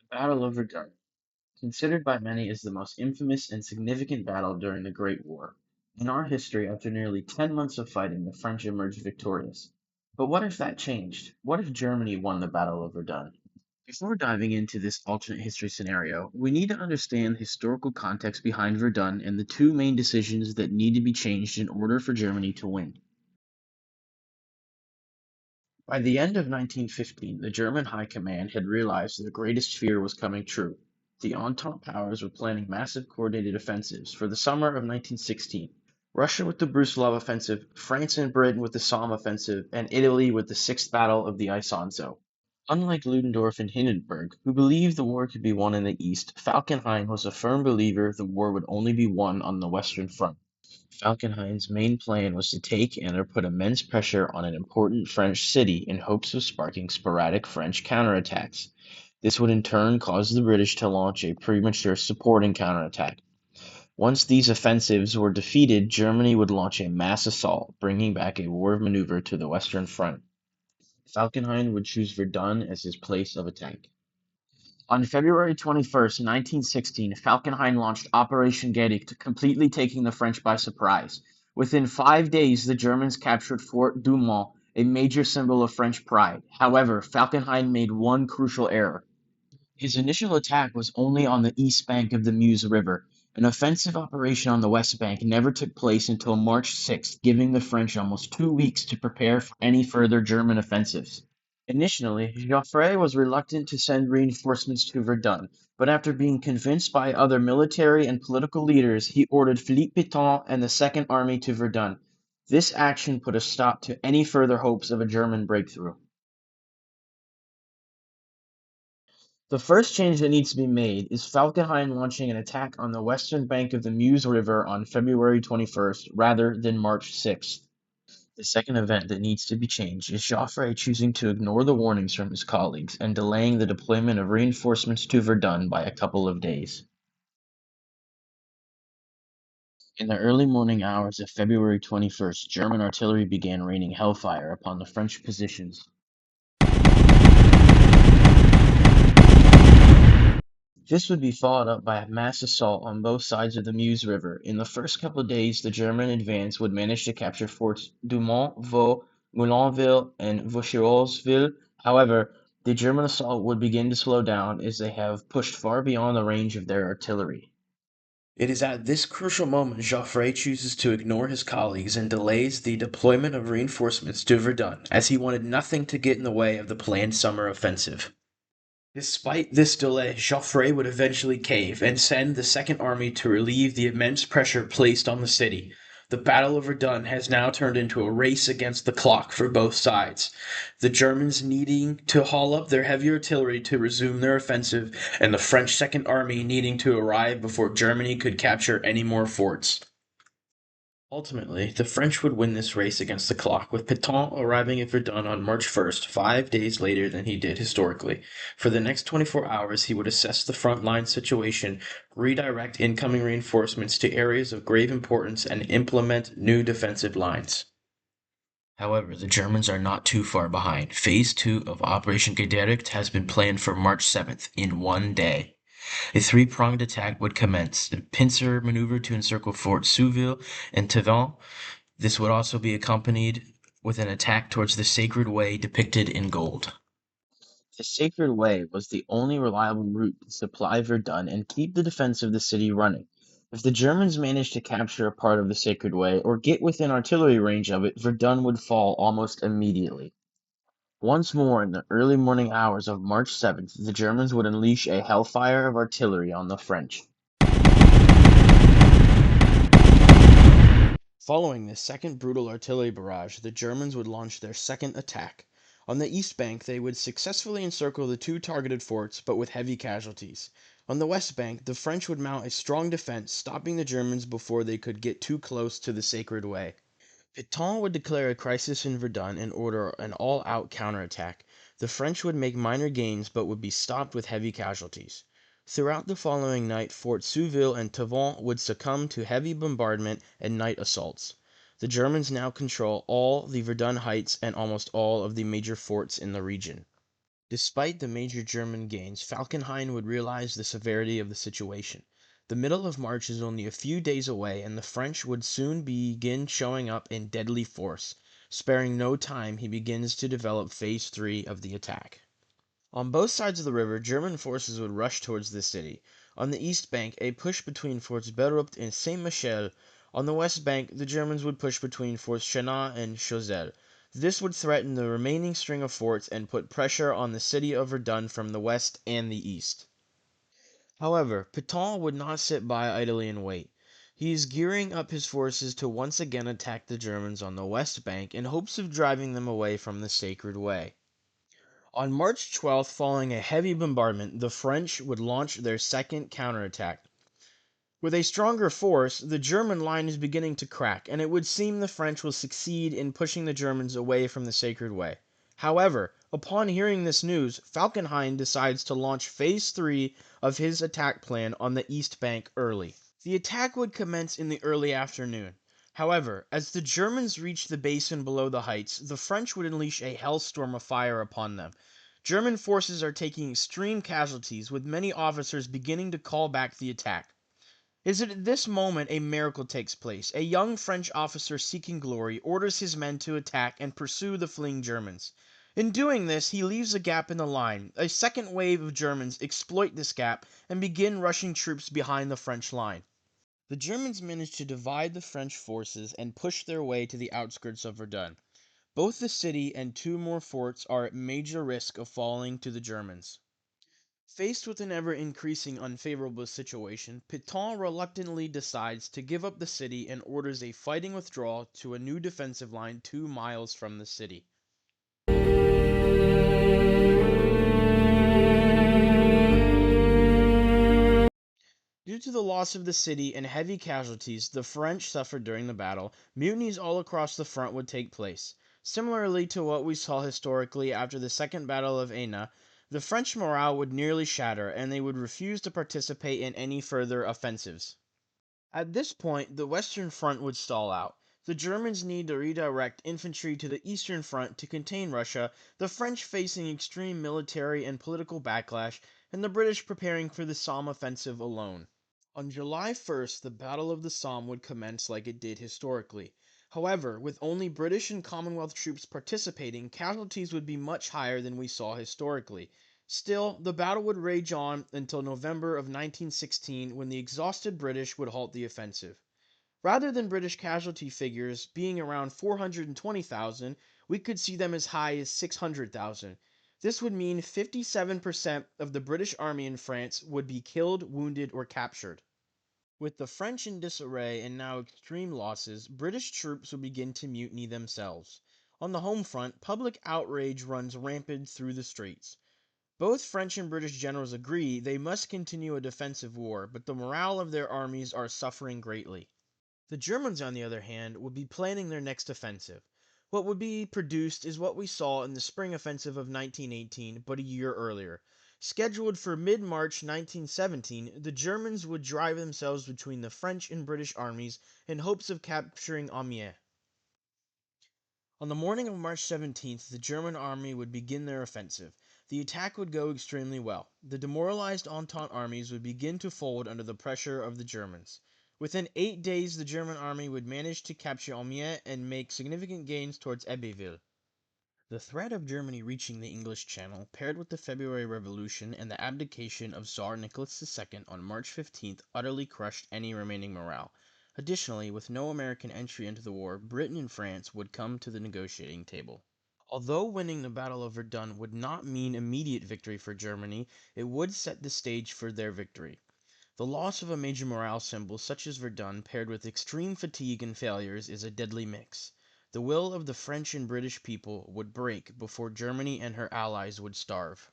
Battle of Verdun, considered by many as the most infamous and significant battle during the Great War. In our history, after nearly 10 months of fighting, the French emerged victorious. But what if that changed? What if Germany won the Battle of Verdun? Before diving into this alternate history scenario, we need to understand the historical context behind Verdun and the two main decisions that need to be changed in order for Germany to win. By the end of 1915, the German High Command had realized their greatest fear was coming true. The Entente powers were planning massive coordinated offensives for the summer of 1916. Russia with the Brusilov offensive, France and Britain with the Somme offensive, and Italy with the Sixth Battle of the Isonzo. Unlike Ludendorff and Hindenburg, who believed the war could be won in the east, Falkenhayn was a firm believer the war would only be won on the western front. Falkenhayn's main plan was to take and or put immense pressure on an important French city in hopes of sparking sporadic French counterattacks. This would in turn cause the British to launch a premature supporting counterattack. Once these offensives were defeated, Germany would launch a mass assault, bringing back a war of maneuver to the Western Front. Falkenhayn would choose Verdun as his place of attack. On February 21st, 1916, Falkenhayn launched Operation Gedicht, completely taking the French by surprise. Within 5 days, the Germans captured Fort Douaumont, a major symbol of French pride. However, Falkenhayn made one crucial error. His initial attack was only on the east bank of the Meuse River. An offensive operation on the west bank never took place until March 6th, giving the French almost 2 weeks to prepare for any further German offensives. Initially, Joffre was reluctant to send reinforcements to Verdun, but after being convinced by other military and political leaders, he ordered Philippe Pétain and the Second Army to Verdun. This action put a stop to any further hopes of a German breakthrough. The first change that needs to be made is Falkenhayn launching an attack on the western bank of the Meuse River on February 21st rather than March 6th. The second event that needs to be changed is Joffre choosing to ignore the warnings from his colleagues and delaying the deployment of reinforcements to Verdun by a couple of days. In the early morning hours of February 21st, German artillery began raining hellfire upon the French positions. This would be followed up by a mass assault on both sides of the Meuse River. In the first couple of days, the German advance would manage to capture forts Dumont, Vaux, Moulinville, and Vaucherolles. However, the German assault would begin to slow down as they have pushed far beyond the range of their artillery. It is at this crucial moment Joffre chooses to ignore his colleagues and delays the deployment of reinforcements to Verdun, as he wanted nothing to get in the way of the planned summer offensive. Despite this delay, Joffre would eventually cave and send the Second Army to relieve the immense pressure placed on the city. The Battle of Verdun has now turned into a race against the clock for both sides, the Germans needing to haul up their heavy artillery to resume their offensive, and the French Second Army needing to arrive before Germany could capture any more forts. Ultimately, the French would win this race against the clock, with Pétain arriving at Verdun on March 1st, 5 days later than he did historically. For the next 24 hours, he would assess the front line situation, redirect incoming reinforcements to areas of grave importance, and implement new defensive lines. However, the Germans are not too far behind. Phase 2 of Operation Gedericht has been planned for March 7th, in one day. A three-pronged attack would commence: the pincer maneuver to encircle Fort Souville and Tavannes. This would also be accompanied with an attack towards the Sacred Way depicted in gold. The Sacred Way was the only reliable route to supply Verdun and keep the defense of the city running. If the Germans managed to capture a part of the Sacred Way or get within artillery range of it, Verdun would fall almost immediately. Once more, in the early morning hours of March 7th, the Germans would unleash a hellfire of artillery on the French. Following this second brutal artillery barrage, the Germans would launch their second attack. On the east bank, they would successfully encircle the two targeted forts, but with heavy casualties. On the west bank, the French would mount a strong defense, stopping the Germans before they could get too close to the Sacred Way. Pétain would declare a crisis in Verdun and order an all-out counterattack. The French would make minor gains, but would be stopped with heavy casualties. Throughout the following night, Fort Souville and Tavannes would succumb to heavy bombardment and night assaults. The Germans now control all the Verdun heights and almost all of the major forts in the region. Despite the major German gains, Falkenhayn would realize the severity of the situation. The middle of March is only a few days away, and the French would soon begin showing up in deadly force. Sparing no time, he begins to develop phase 3 of the attack. On both sides of the river, German forces would rush towards the city. On the east bank, a push between Forts Berupt and Saint Michel. On the west bank, the Germans would push between Forts Chenat and Choiseul. This would threaten the remaining string of forts and put pressure on the city of Verdun from the west and the east. However, Pétain would not sit by idly and wait. He is gearing up his forces to once again attack the Germans on the west bank in hopes of driving them away from the Sacred Way. On March 12th, following a heavy bombardment, the French would launch their second counterattack. With a stronger force, the German line is beginning to crack, and it would seem the French will succeed in pushing the Germans away from the Sacred Way. However, upon hearing this news, Falkenhayn decides to launch phase 3 of his attack plan on the east bank early. The attack would commence in the early afternoon. However, as the Germans reached the basin below the heights, the French would unleash a hellstorm of fire upon them. German forces are taking extreme casualties, with many officers beginning to call back the attack. It is at this moment a miracle takes place. A young French officer seeking glory orders his men to attack and pursue the fleeing Germans. In doing this, he leaves a gap in the line. A second wave of Germans exploit this gap and begin rushing troops behind the French line. The Germans manage to divide the French forces and push their way to the outskirts of Verdun. Both the city and two more forts are at major risk of falling to the Germans. Faced with an ever increasing unfavorable situation, Pétain reluctantly decides to give up the city and orders a fighting withdrawal to a new defensive line 2 miles from the city. Due to the loss of the city and heavy casualties the French suffered during the battle, mutinies all across the front would take place. Similarly to what we saw historically after the Second Battle of Eyna, the French morale would nearly shatter, and they would refuse to participate in any further offensives. At this point, the Western Front would stall out. The Germans need to redirect infantry to the Eastern Front to contain Russia, the French facing extreme military and political backlash, and the British preparing for the Somme offensive alone. On July 1st, the Battle of the Somme would commence like it did historically. However, with only British and Commonwealth troops participating, casualties would be much higher than we saw historically. Still, the battle would rage on until November of 1916, when the exhausted British would halt the offensive. Rather than British casualty figures being around 420,000, we could see them as high as 600,000. This would mean 57% of the British army in France would be killed, wounded, or captured. With the French in disarray and now extreme losses, British troops would begin to mutiny themselves. On the home front, public outrage runs rampant through the streets. Both French and British generals agree they must continue a defensive war, but the morale of their armies are suffering greatly. The Germans, on the other hand, would be planning their next offensive. What would be produced is what we saw in the spring offensive of 1918, but a year earlier. Scheduled for mid-March 1917, the Germans would drive themselves between the French and British armies in hopes of capturing Amiens. On the morning of March 17th, the German army would begin their offensive. The attack would go extremely well. The demoralized Entente armies would begin to fold under the pressure of the Germans. Within 8 days, the German army would manage to capture Amiens and make significant gains towards Abbeville. The threat of Germany reaching the English Channel, paired with the February Revolution and the abdication of Tsar Nicholas II on March 15th, utterly crushed any remaining morale. Additionally, with no American entry into the war, Britain and France would come to the negotiating table. Although winning the Battle of Verdun would not mean immediate victory for Germany, it would set the stage for their victory. The loss of a major morale symbol such as Verdun, paired with extreme fatigue and failures, is a deadly mix. The will of the French and British people would break before Germany and her allies would starve.